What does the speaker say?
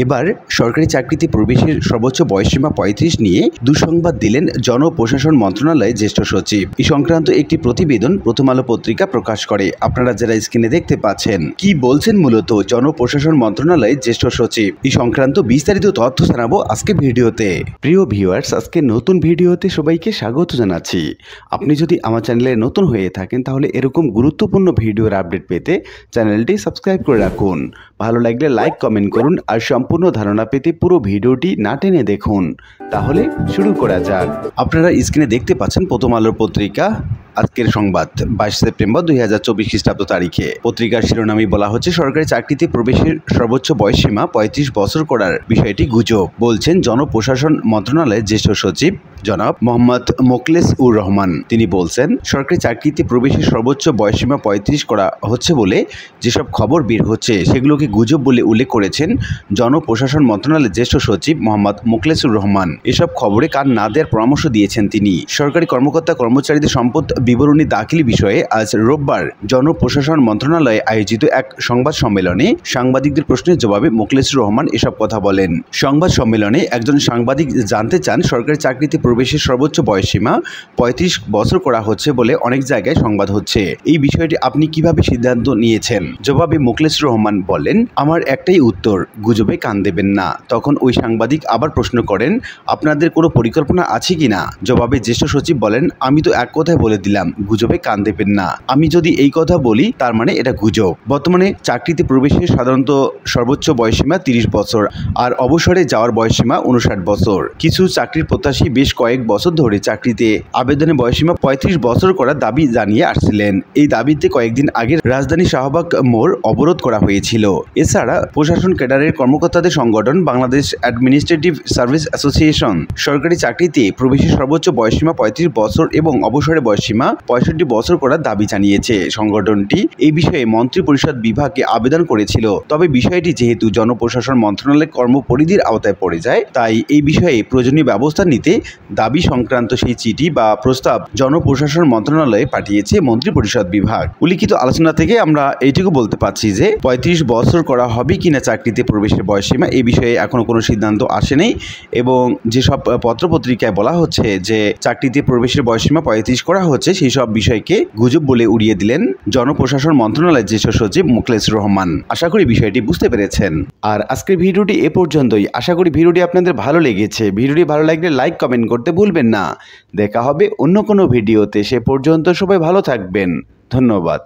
এবার সরকারি চাকরিতে প্রবেশের সর্বোচ্চ বয়সসীমা ৩৫ নিয়ে দুঃসংবাদ দিলেন জনপ্রশাসন মন্ত্রণালয়ের জ্যেষ্ঠ সচিব। এই সংক্রান্ত একটি প্রতিবেদন প্রথম আলো পত্রিকা প্রকাশ করে। আপনারা যারা স্ক্রিনে দেখতে পাচ্ছেন, কি বলছেন মূলত জনপ্রশাসন মন্ত্রণালয়ের জ্যেষ্ঠ সচিব, এই সংক্রান্ত বিস্তারিত তথ্য জানাবো আজকে ভিডিওতে। প্রিয় ভিউয়ার্স, আজকে নতুন ভিডিওতে সবাইকে স্বাগত জানাচ্ছি। আপনি যদি আমার চ্যানেলে নতুন হয়ে থাকেন তাহলে এরকম গুরুত্বপূর্ণ ভিডিওর আপডেট পেতে চ্যানেলটি সাবস্ক্রাইব করে রাখুন। ভালো লাগলে লাইক কমেন্ট করুন আর সম্পূর্ণ ধারণা পেতে পুরো ভিডিওটি না টেনে দেখুন। তাহলে শুরু করা যাক। আপনারা স্ক্রিনে দেখতে পাচ্ছেন প্রথম আলোর পত্রিকা আজকের সংবাদ 22 সেপ্টেম্বর 2024 খ্রিস্টাব্দ তারিখে। পত্রিকার শিরোনামে বলা হচ্ছে, সরকারি চাকরিতে প্রবেশের সর্বোচ্চ বয়সসীমা ৩৫ বছর করার বিষয়টি গুজব, বলছেন জনপ্রশাসন মন্ত্রণালয়ের জ্যেষ্ঠ সচিব জনাব মোহাম্মদ মোখলেস উর রহমান। তিনি বলছেন, সরকারি চাকরিতে প্রবেশের সর্বোচ্চ বয়সসীমা ৩৫ করা হচ্ছে বলে যেসব খবর বের হচ্ছে সেগুলোকে গুজব বলে উল্লেখ করেছেন জনপ্রশাসন মন্ত্রণালয়ের জ্যেষ্ঠ সচিব মোহাম্মদ মোখলেস উর রহমান। এসব খবরে কান না দেওয়ার পরামর্শ দিয়েছেন তিনি। সরকারি কর্মকর্তা কর্মচারীদের সম্পদ বিবরণী দাখিল বিষয়ে আজ রোববার জনপ্রশাসন মন্ত্রণালয়ে আয়োজিত এক সংবাদ সম্মেলনে সাংবাদিকদের প্রশ্নের জবাবে মোখলেসুর রহমান এসব কথা বলেন। সংবাদ সম্মেলনে একজন সাংবাদিক জানতে চান, সরকারি চাকরিতে প্রবেশের সর্বোচ্চ বয়সসীমা ৩৫ বছর করা হচ্ছে বলে অনেক জায়গায় সংবাদ হচ্ছে। এই বিষয়টি আপনি কিভাবে সিদ্ধান্ত নিয়েছেন? জবাবে মোখলেসুর রহমান বলেন, আমার একটাই উত্তর, গুজবে কান দেবেন না। তখন ওই সাংবাদিক আবার প্রশ্ন করেন, আপনাদের কোনো পরিকল্পনা আছে কিনা? জবাবে জ্যেষ্ঠ সচিব বলেন, আমি তো এক কথায় বলে দিলাম, গুজবে কান দেবেন না। আমি যদি এই কথা বলি তার মানে এটা গুজব। বর্তমানে চাকরিতে প্রবেশের সাধারণত সর্বোচ্চ বয়সসীমা ৩০ বছর আর অবসরে যাওয়ার বয়সসীমা ৫৯ বছর। কিছু চাকরির প্রত্যাশী বেশ কয়েক বছর ধরে চাকরিতে আবেদনের বয়সসীমা ৩৫ বছর করার দাবি জানিয়ে আসছিলেন। এই দাবিতে কয়েকদিন আগে রাজধানী শাহবাগ মোড় অবরোধ করা হয়েছিল। এছাড়া প্রশাসন ক্যাডারের কর্মকর্তাদের সংগঠন বাংলাদেশ অ্যাডমিনিস্ট্রেটিভ সার্ভিস অ্যাসোসিয়েশন সরকারি চাকরিতে প্রবেশের সর্বোচ্চ বয়সসীমা ৩৫ বছর এবং অবসরে বয়সসীমা ৬৫ বছর করার দাবি জানিয়েছে। সংগঠনটি এই বিষয়ে মন্ত্রিপরিষদ বিভাগকে আবেদন করেছিল। তবে বিষয়টি যেহেতু জনপ্রশাসন মন্ত্রণালয়ের কর্মপরিধির আওতায় পড়ে যায়, তাই এই বিষয়ে প্রয়োজনীয় ব্যবস্থা নিতে দাবি সংক্রান্ত সেই চিঠি বা প্রস্তাব জনপ্রশাসন মন্ত্রণালয়ে পাঠিয়েছে মন্ত্রিপরিষদ বিভাগ। উল্লিখিত আলোচনা থেকে আমরা এইটুকু বলতে পারছি যে ৩৫ বছর করা হবে কিনা চাকরিতে প্রবেশের বয়সসীমা, এই বিষয়ে এখনো কোনো সিদ্ধান্ত আসেনি এবং যেসব পত্রপত্রিকায় বলা হচ্ছে যে চাকরিতে প্রবেশের বয়সসীমা ৩৫ করা হচ্ছে, সেই সব বিষয়কে গুজব বলে উড়িয়ে দিলেন জনপ্রশাসন মন্ত্রণালয়ের জ্যেষ্ঠ সচিব মোখলেসুর রহমান। আশা করি বিষয়টি বুঝতে পেরেছেন। আর আজকের ভিডিওটি এ পর্যন্তই। আশা করি ভিডিওটি আপনাদের ভালো লেগেছে। ভিডিওটি ভালো লাগলে লাইক কমেন্ট করতে ভুলবেন না। দেখা হবে অন্য কোনো ভিডিওতে। সে পর্যন্ত সবাই ভালো থাকবেন। ধন্যবাদ।